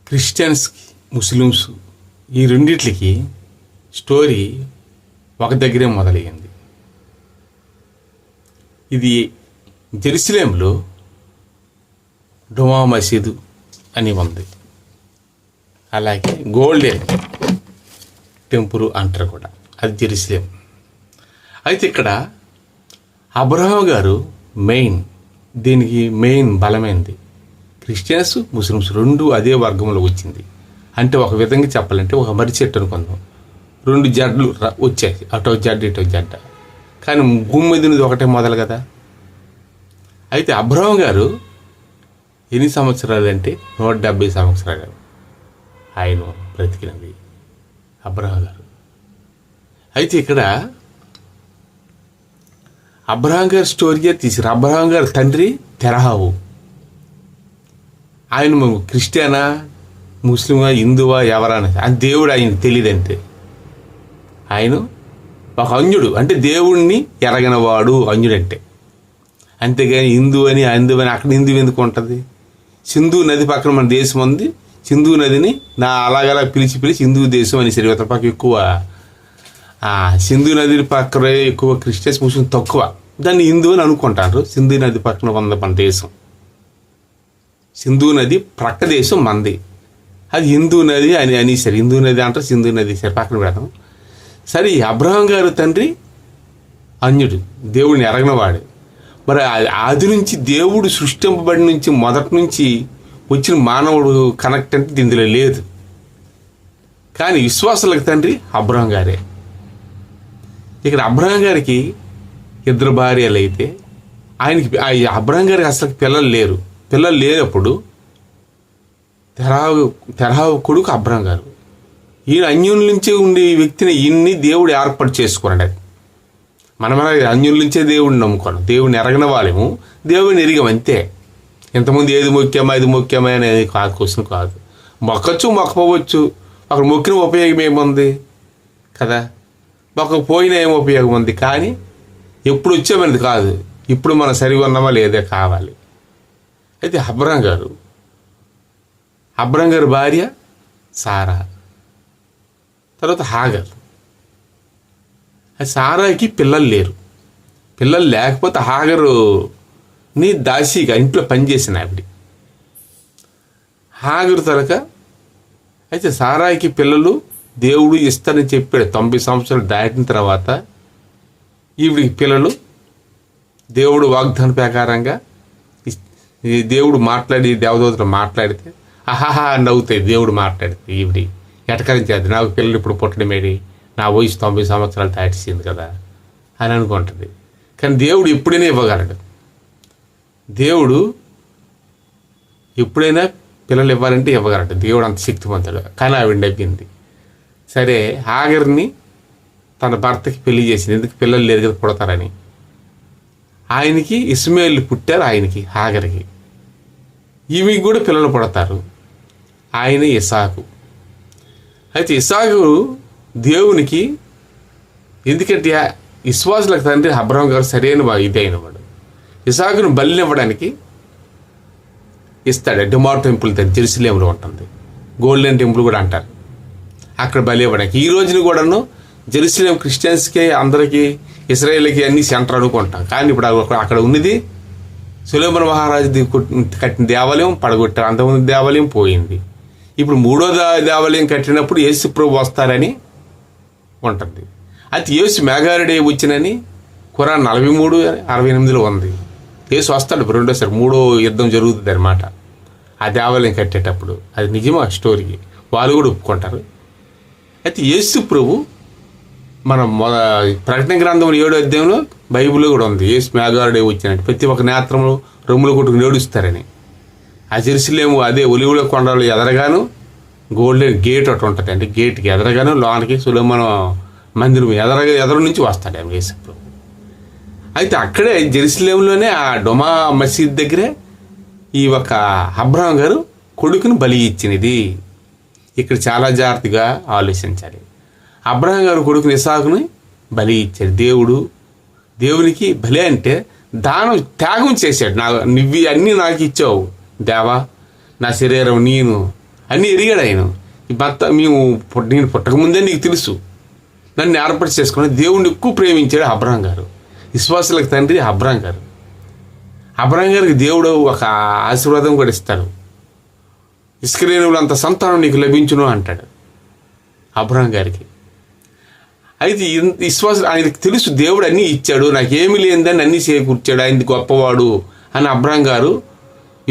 క్రిస్టియన్స్కి, Muslims ఈ రెండిట్లకి story ఒక దగ్గరే మొదలయ్యింది. ఇది జెరూసలేంలో డుమా మసీదు అని ఉంది. అలాగే గోల్డెన్ టెంపుల్ అంటారు కూడా, అది జెరూసలేం. అయితే ఇక్కడ అబ్రహాం గారు దీనికి మెయిన్ బలమైంది. క్రిస్టియన్స్, ముస్లిమ్స్ రెండు అదే వర్గంలో వచ్చింది. అంటే ఒక విధంగా చెప్పాలంటే ఒక మర్రి చెట్టు అనుకుందాం, రెండు జడ్లు వచ్చాయి, అటో జడ్డ ఇటో జడ్డ, కానీ భూమి మీద ఉన్నది ఒకటే మొదలు కదా. అయితే అబ్రహాం గారు ఎన్ని సంవత్సరాలు అంటే 170 సంవత్సరాలు ఆయన బ్రతికినది అబ్రహాం గారు. అయితే ఇక్కడ అబ్రహాం గారి స్టోరీయే తీసిరు. అబ్రహాం గారి తండ్రి తెరహావు. ఆయన క్రిస్టియనా, ముస్లిమా, హిందువా ఎవరని అని దేవుడు ఆయన తెలియదంటే, ఆయన ఒక అన్యుడు, అంటే దేవుణ్ణి ఎరగనవాడు అన్యుడంటే. అంతేగాని హిందూ అని అక్కడ హిందూ ఎందుకు ఉంటుంది? సింధు నది పక్కన మన దేశం ఉంది. సింధు నదిని అలాగలా పిలిచి హిందూ దేశం అని సరి పక్క ఎక్కువ, సింధు నది పక్కన ఎక్కువ క్రిస్టియన్స్, ముస్లిం తక్కువ. దాన్ని హిందూ అని అనుకుంటారు. సింధు నది పక్కన ఉంది మన దేశం. సింధు నది ప్రక్క దేశం మంది, అది హిందూ నది అని సరే హిందూ నది అంటారు, సింధు నది సరే పక్కన పెడతాం. సరే, అబ్రహాం గారు తండ్రి అన్యుడు, దేవుడిని ఎరగనవాడు. మరి ఆది నుంచి దేవుడు సృష్టింపబడి నుంచి మొదటి నుంచి వచ్చిన మానవుడు కనెక్ట్ అంటే ఇందులో లేదు. కానీ విశ్వాసాలకు తండ్రి అబ్రహాం గారే. ఇక్కడ అబ్రహాం గారికి 2 భార్యలు అయితే ఆయనకి అబ్రహాం గారికి అసలు పిల్లలు లేరు. పిల్లలు లేనప్పుడు తెరహావు కొడుకు అబ్రహాం గారు. ఈయన అన్యుల నుంచే ఉండే వ్యక్తిని ఈయన్ని దేవుడు ఏర్పాటు చేసుకున్నాడు. అది మనం అన్యుల నుంచే దేవుడిని నమ్ముకోను, దేవుడిని ఎరగన వాళ్ళేమో దేవుడిని ఎరిగాం అంతే. ఇంతకుముందు ఏది మొక్కామా అది మొక్కామా అనేది కాదు, క్వశ్చన్ కాదు. మొక్కచ్చు మొక్కపోవచ్చు, అక్కడ మొక్కిన ఉపయోగం ఏముంది కదా, మొక్కకపోయినా ఏం ఉపయోగం ఉంది. కానీ ఎప్పుడు వచ్చామనేది కాదు, ఇప్పుడు మనం సరిగా ఉన్నామా లేదే కావాలి. అయితే అబ్రహాం గారు భార్య సారా, తర్వాత హాగర్. సారాకి పిల్లలు లేరు. పిల్లలు లేకపోతే హాగరుని దాసిగా ఇంట్లో పనిచేసిన ఆవిడ హాగరు తరక. అయితే సారాయికి పిల్లలు దేవుడు ఇస్తానని చెప్పాడు. 90 సంవత్సరాలు దాటిన తర్వాత ఈవిడికి పిల్లలు దేవుడు వాగ్దాన ప్రకారంగా దేవుడు మాట్లాడి దేవదూతలు మాట్లాడితే ఆహాహా నవ్వుతాయి. దేవుడు మాట్లాడితే ఈవిడి ఎటకరించేది, నాకు పిల్లలు ఇప్పుడు పుట్టడమేడి, నా వయసు 90 సంవత్సరాలు దాటిసింది కదా అని అనుకుంటుంది. కానీ దేవుడు ఎప్పుడైనా ఇవ్వగలడు. దేవుడు ఎప్పుడైనా పిల్లలు ఇవ్వాలంటే ఇవ్వగలడు. దేవుడు అంత శక్తివంతుడు. కానీ ఆవిడ నవ్వింది. సరే, హాగర్ని తన భర్తకి పెళ్లి చేసింది. ఎందుకు పిల్లలు లేదు కదా పుడతారని. ఆయనకి ఇస్మాయిల్ పుట్టారు, ఆయనకి హాగర్కి. ఈమెకి కూడా పిల్లలు పుడతారు. ఆయన ఇసాకు. అయితే ఇసాకు దేవునికి, ఎందుకంటే విశ్వాసులకు తండ్రి అబ్రహాం గారు సరైన ఇది అయినవాడు. ఇసాకును బలినివ్వడానికి ఇస్తాడు. డుమా టెంపుల్ జెరూసలేంలో ఉంటుంది, గోల్డెన్ టెంపుల్ కూడా అంటారు. అక్కడ బలి ఇవ్వడానికి ఈ రోజున కూడాను జెరూసలేం క్రిస్టియన్స్కి, అందరికీ, ఇస్రాయేల్కి అన్ని సెంటర్ అనుకుంటాం. కానీ ఇప్పుడు అక్కడ ఉన్నది సొలొమోను మహారాజు కట్టిన దేవాలయం పడగొట్టారు. అంతకుముందు దేవాలయం పోయింది. ఇప్పుడు 3వ దేవాలయం కట్టినప్పుడు యేసు ప్రభు వస్తారని ఉంటుంది. అయితే యేసు మేఘారుడే వచ్చినని ఖురాన్ 43:68 ఉంది. యేసు వస్తాడు రెండోసారి, 3వ యుద్ధం జరుగుతుంది అనమాట ఆ దేవాలయం కట్టేటప్పుడు. అది నిజమా స్టోరీ, వాళ్ళు కూడా ఒప్పుకుంటారు. అయితే యేసు ప్రభు మన ప్రకటన గ్రంథం 7వ అధ్యాయంలో బైబిల్లో కూడా ఉంది, యేసు మేఘారుడే వచ్చినట్టు. ప్రతి ఒక్క నేత్రంలో రొమ్ములు కొట్టుకుని ఏడుస్తారని. ఆ జెరూసలేము అదే ఒలివుల కొండలు ఎదరగాను గోల్డెన్ గేట్ ఒకటి ఉంటుంది. అంటే గేట్కి ఎదరగాను లోనికి సొలొమోను మందిరం ఎదరు నుంచి వస్తాడు ఆమె యేసు ప్రభు. అయితే అక్కడే జెరూసలేంలోనే ఆ డుమా మసీద్ దగ్గరే ఈ ఒక అబ్రహాం గారు కొడుకుని బలి ఇచ్చినది. ఇక్కడ చాలా జాగ్రత్తగా ఆలోచించాలి. అబ్రహాం గారు కొడుకుని ఇసాకుని బలి ఇచ్చాడు. దేవునికి బలి అంటే దానం, త్యాగం చేశాడు. నువ్వు అన్నీ నాకు ఇచ్చావు దేవా, నా శరీరం నేను అన్నీ ఎరిగాడు ఆయన. ఈ భర్త నేను పుట్టకముందే నీకు తెలుసు, నన్ను ఏర్పాటు చేసుకుని దేవుణ్ణి ఎక్కువ ప్రేమించాడు అబ్రహాం గారు. విశ్వాసులకు తండ్రి అబ్రహాం గారు. అబ్రహాం గారికి దేవుడు ఒక ఆశీర్వాదం కూడా ఇస్తాడు. ఇస్రాయేలులంత సంతానం నీకు లభించును అంటాడు అబ్రహాం గారికి. అయితే విశ్వాసం ఆయనకి తెలుసు దేవుడు అన్నీ ఇచ్చాడు, నాకేమీ లేదని అన్నీ చేకూర్చాడు, ఆయన గొప్పవాడు అని అబ్రహాం గారు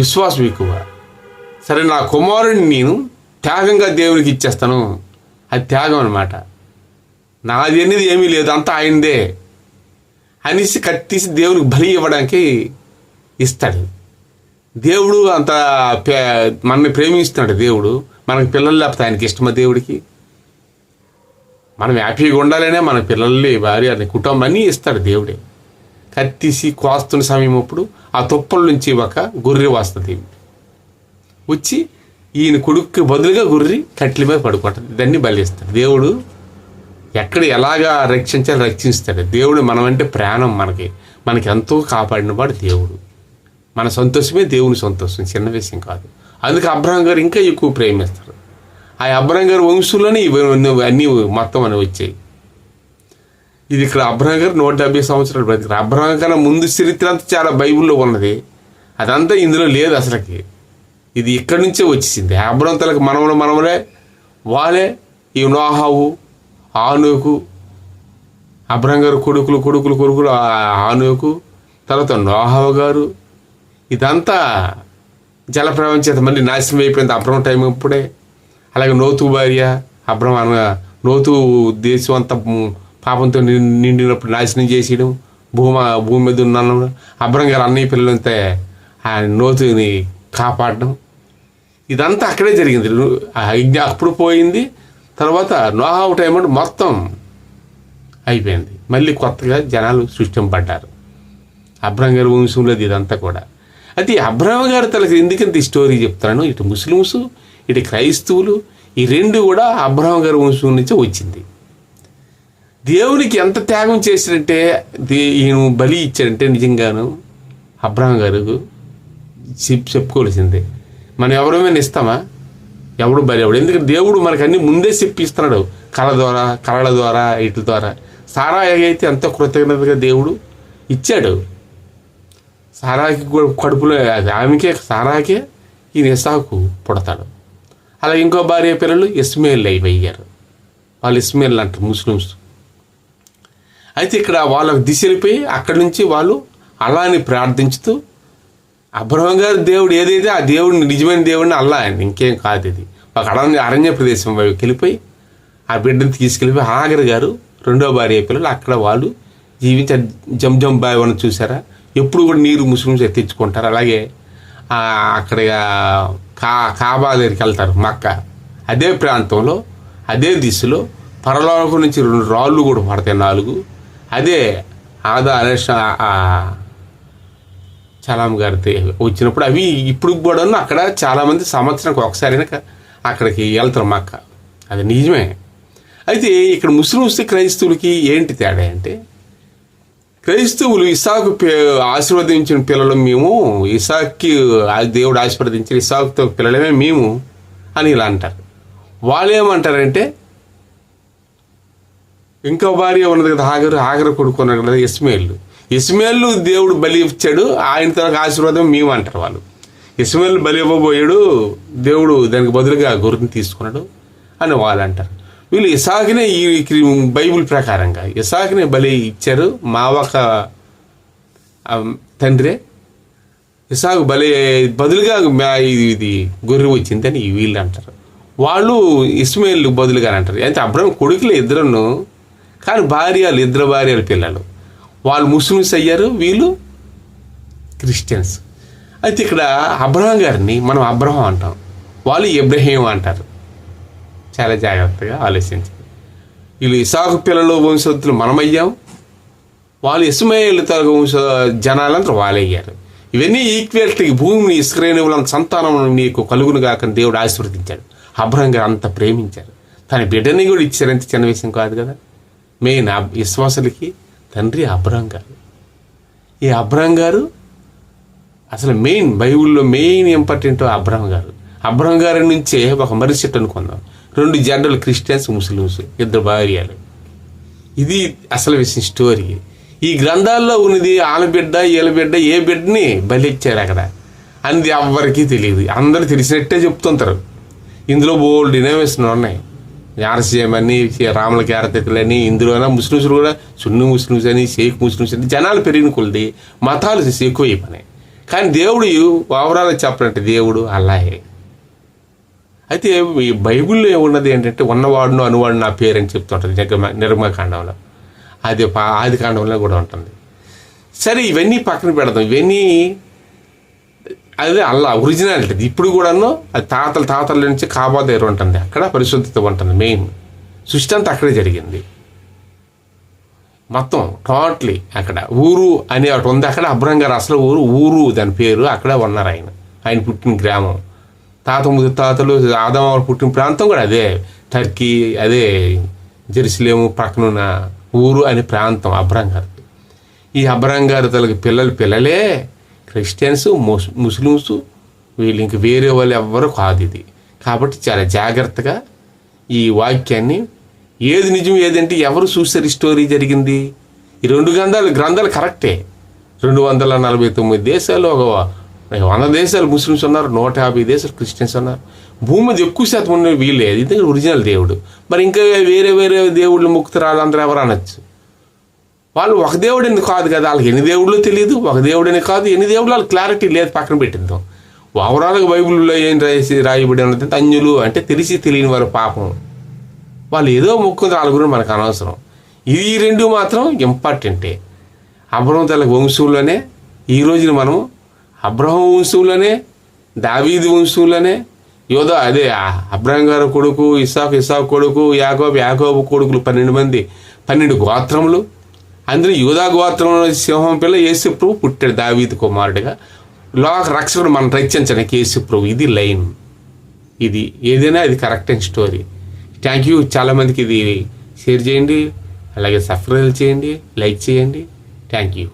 విశ్వాసం ఎక్కువ. సరే, నా కుమారుడిని నేను త్యాగంగా దేవునికి ఇచ్చేస్తాను, అది త్యాగం అనమాట, నాది అనేది ఏమీ లేదు, అంతా ఆయనదే అనేసి కట్టేసి దేవునికి బలి ఇవ్వడానికి ఇస్తాడు. దేవుడు అంత మనల్ని ప్రేమిస్తున్నాడు. దేవుడు మనకి పిల్లలు లేకపోతే ఆయనకి ఇష్టమా? దేవుడికి మనం హ్యాపీగా ఉండాలనే మన పిల్లల్ని, భార్య, కుటుంబం అన్నీ ఇస్తాడు దేవుడే. కత్తీసి కోస్తున్న సమయం అప్పుడు ఆ తుప్పల నుంచి ఒక గొర్రె వస్తుంది, వచ్చి ఈయన కొడుక్కి బదులుగా గొర్రె కట్ల మీద పడుకుంటుంది, దాన్ని బలిస్తాడు. దేవుడు ఎక్కడ ఎలాగా రక్షించాలి రక్షిస్తాడు. దేవుడు మనమంటే ప్రాణం, మనకి ఎంతో కాపాడిన వాడు దేవుడు. మన సంతోషమే దేవుని సంతోషం, చిన్న విషయం కాదు. అందుకే అబ్రహాం గారు ఇంకా ఎక్కువ ప్రేమిస్తారు. ఆ అబ్రహాం గారి వంశంలోనే అన్నీ మొత్తం అని వచ్చాయి. ఇది ఇక్కడ అబ్రహాం గారు 170 సంవత్సరాలు బ్రతికారు. అబ్రహాం కన్నా ముందు చరిత్ర అంతా చాలా బైబిల్లో ఉన్నది, అదంతా ఇందులో లేదు అసలుకి. ఇది ఇక్కడి నుంచే వచ్చేసింది. అబ్రహాం తలకు మనవలే వాళ్ళే ఈ నోహావు, ఆనోకు, అబ్రహాం గారు కొడుకులు ఆనోకు, తర్వాత నోహావు గారు. ఇదంతా జలప్రవాహం చేత మళ్ళీ నాశనం అయిపోయింది అబ్రహాం టైం అప్పుడే. అలాగే లోతు భార్య అబ్రహాం అనగా లోతు దేశం అంతా పాపంతో నిండినప్పుడు నాశనం చేసేయడం, భూమి మీద ఉన్న అబ్రహాం గారు అన్నయ్య పిల్లలంతా ఆ లోతుని కాపాడడం, ఇదంతా అక్కడే జరిగింది. అప్పుడు పోయింది. తర్వాత నోహావు టైం అంటే మొత్తం అయిపోయింది. మళ్ళీ కొత్తగా జనాలు సృష్టింపడ్డారు అబ్రహాం గారి వంశంలో. ఇదంతా కూడా అయితే అబ్రహాం గారు తనకు ఎందుకంత ఈ స్టోరీ చెప్తాను. ఇటు ముస్లిమ్స్, ఇటు క్రైస్తవులు, ఈ రెండు కూడా అబ్రహాం గారి వంశం నుంచే వచ్చింది. దేవునికి ఎంత త్యాగం చేశాడంటే, ఈయన బలి ఇచ్చాడంటే నిజంగాను అబ్రహాం గారు చెప్పుకోవాల్సిందే. మనం ఎవరైనా ఇస్తామా? ఎవడు బలి ఎవడు? ఎందుకంటే దేవుడు మనకు అన్ని ముందే చెప్పిస్తున్నాడు, కళల ద్వారా వీటి ద్వారా. సారాయి అయితే ఎంతో కృతజ్ఞతగా దేవుడు ఇచ్చాడు. సారాకి కడుపులో ఆమెకే, సారాకే ఈయన ఇసాకు పుడతాడు. అలా ఇంకో భార్య పిల్లలు ఇస్మాయిల్ అయ్యారు. వాళ్ళు ఇస్మాయిల్ అంటారు ముస్లిమ్స్. అయితే ఇక్కడ వాళ్ళకు దిశలిపోయి అక్కడి నుంచి వాళ్ళు అల్లాని ప్రార్థించుతూ, అబ్రహాం గారు దేవుడు ఏదైతే ఆ దేవుడిని, నిజమైన దేవుడిని అల్లా అండి, ఇంకేం కాదు. ఇది ఒక అరణ్య ప్రదేశం వైపుకి వెళ్ళిపోయి ఆ బిడ్డను తీసుకెళ్ళిపోయి హాగర్ గారు రెండో భార్య పిల్లలు అక్కడ వాళ్ళు జీవించే జంజం బాయ్ అని చూసారా, ఎప్పుడు కూడా నీరు ముస్లిమ్స్ తెచ్చుకుంటారు. అలాగే అక్కడ కాబా దగ్గరికి వెళ్తారు, మక్కా. అదే ప్రాంతంలో అదే దిశలో పరలోకం నుంచి 2 రాళ్ళు కూడా పడతాయి, 4. అదే చలాం గారి వచ్చినప్పుడు అవి ఇప్పుడు కూడా అక్కడ చాలామంది సంవత్సరానికి ఒకసారైనా అక్కడికి వెళ్తారు మక్కా. అది నిజమే. అయితే ఇక్కడ ముస్లిమ్స్ క్రైస్తవులకి ఏంటి తేడా అంటే, క్రైస్తవులు ఇసాకు ఆశీర్వదించిన పిల్లలు మేము, ఇసాక్కి దేవుడు ఆశీర్వదించిన ఇసాకుతో పిల్లలమే మేము అని ఇలా అంటారు. వాళ్ళు ఏమంటారంటే, ఇంకో భార్య ఉన్నది కదా హాగరు కొడుకున్నారు కదా ఇస్మాయిల్ దేవుడు బలి ఇచ్చాడు, ఆయన తనకు ఆశీర్వాదం మేము అంటారు వాళ్ళు. ఇస్మాయిల్ బలి ఇవ్వబోయాడు, దేవుడు దానికి బదులుగా గొర్రెని తీసుకున్నాడు అని వాళ్ళు అంటారు. వీళ్ళు ఇసాకునే ఈ బైబిల్ ప్రకారంగా ఇసాకునే బలి ఇచ్చారు, మా ఒక తండ్రే ఇసాకు బలి బదులుగా ఇది గొర్రె వచ్చిందని వీళ్ళు అంటారు. వాళ్ళు ఇస్మాయిల్ బదులుగా అంటారు. అయితే అబ్రహాం కొడుకులు ఇద్దరును, కానీ ఇద్దరు భార్యల పిల్లలు. వాళ్ళు ముస్లిమ్స్ అయ్యారు, వీళ్ళు క్రిస్టియన్స్. అయితే ఇక్కడ అబ్రహాం గారిని మనం అబ్రహాం అంటాం, వాళ్ళు ఇబ్రహీం అంటారు. చాలా జాగ్రత్తగా ఆలోచించారు. వీళ్ళు ఇసాకు పిల్లలు వంశస్థులు మనమయ్యాం, వాళ్ళు ఇస్మాయిల్ తరగ జనాలంతా వాళ్ళు అయ్యారు. ఇవన్నీ ఈక్వాలిటీ. భూమిని ఇస్రాయేలులంత సంతానం నీకు కలుగును కాక దేవుడు ఆశీర్వదించాడు. అబ్రహాం గారు అంత ప్రేమించారు, తన బిడ్డని కూడా ఇచ్చారంత చిన్న విషయం కాదు కదా. మెయిన్ విశ్వాసులకి తండ్రి అబ్రహాం గారు. ఈ అబ్రహాం గారు అసలు మెయిన్ బైబిల్లో మెయిన్ ఇంపార్టెంట్ అబ్రహాం గారు. అబ్రహం గారి నుంచే ఒక మరిసెట్ అనుకుందాం, 2 జెండలు క్రిస్టియన్స్ ముస్లిమ్స్, 2 భార్యలు. ఇది అసలు విషయం స్టోరీ. ఈ గ్రంథాల్లో ఉన్నది వాళ్ళ బిడ్డ వీళ్ళ బిడ్డ, ఏ బిడ్డని బలి ఇచ్చారు అక్కడ అనేది ఎవ్వరికీ తెలియదు. అందరూ తెలిసినట్టే చెప్తుంటారు. ఇందులో బోల్డ్ ఇన్నోవేషన్ ఉన్నాయి. ఆర్సీఎం అని, రాముల క్యారతకులని, ఇందులోన ముస్లిమ్స్ కూడా సున్నీ ముస్లిమ్స్ అని, షేక్ ముస్లిమ్స్ అని, జనాలు పెరిగిన కొలది మతాలు ఎక్కువ అయిపోయినాయి. కానీ దేవుడు ఓవరాల్ చెప్పాలంటే దేవుడు అల్లాహే. అయితే ఈ బైబిల్లో ఏమున్నది ఏంటంటే, ఉన్నవాడును అనువాడు నా పేరు అని చెప్తుంటుంది నిర్మకాండంలో, అది ఆది కాండంలో కూడా ఉంటుంది. సరే, ఇవన్నీ పక్కన పెడదాం. ఇవన్నీ అదే అల్లా ఒరిజినాలిటీ. ఇప్పుడు కూడాను అది తాతల నుంచి కాబా దగ్గర ఉంటుంది. అక్కడ పరిశుద్ధత ఉంటుంది. మెయిన్ సృష్టి అంతా అక్కడే జరిగింది మొత్తం టోటలీ. అక్కడ ఊరు అని ఒకటి ఉంది. అక్కడ అబ్రహం గారు అసలు ఊరు దాని పేరు. అక్కడ ఉన్నారు ఆయన పుట్టిన గ్రామం. ముత్తాతలు ఆదాం పుట్టిన ప్రాంతం కూడా అదే. టర్కీ, అదే జెరూసలేము పక్కనున్న ఊరు అనే ప్రాంతం అబ్రహం గారు. ఈ అబ్రహం గారు తనకి పిల్లలే క్రిస్టియన్స్, ముస్లిమ్స్, వీళ్ళు ఇంక వేరే వాళ్ళు ఎవ్వరూ కాదు ఇది. కాబట్టి చాలా జాగ్రత్తగా ఈ వాక్యాన్ని, ఏది నిజం ఏదంటే ఎవరు చూసారు ఈ స్టోరీ జరిగింది. ఈ 2 గ్రంథాలు కరెక్టే. 249 దేశాలు, 100 దేశాలు ముస్లిమ్స్ ఉన్నారు, 150 దేశాలు క్రిస్టియన్స్ ఉన్నారు. భూమి మీద ఎక్కువ శాతం ఉన్న వీళ్ళే. ఇది ఒరిజినల్ దేవుడు. మరి ఇంకా వేరే దేవుళ్ళు ముక్తురాలు వాళ్ళందరూ ఎవరు అనొచ్చు. వాళ్ళు ఒక దేవుడని కాదు కదా, వాళ్ళకి ఎన్ని దేవుళ్ళు తెలియదు. ఒక దేవుడని కాదు, ఎన్ని దేవుళ్ళు వాళ్ళకి క్లారిటీ లేదు. పక్కన పెట్టిద్దాం. ఓవరాల్గా బైబిల్లో ఏం రాయబడి ఉన్నదంటే, అన్యులు అంటే తెలిసి తెలియని వారు పాపం. వాళ్ళు ఏదో మొక్కుంది, వాళ్ళ గురించి మనకు అనవసరం. ఈ 2 మాత్రం ఇంపార్టెంటే. అబ్రహం తల వంశంలోనే ఈ రోజున మనం అబ్రహం వంశంలోనే, దావీదు వంశంలోనే, యోధా అదే అబ్రహం గారు కొడుకు ఇస్సాకు కొడుకు యాకోబు కొడుకులు 12 మంది, 12 గోత్రములు. అందులో యూదా గోత్రంలో సింహం పిల్ల యేసు ప్రభు పుట్టాడు దావీదు కుమారుడిగా. లోక రక్షకుడు మనం రక్షించడానికి యేసు ప్రభు. ఇది లైన్. ఇది ఏదైనా ఇది కరెక్ట్ అయిన స్టోరీ. Thank you. చాలామందికి ఇది షేర్ చేయండి, అలాగే సబ్స్క్రైబ్ చేయండి, లైక్ చేయండి. Thank you.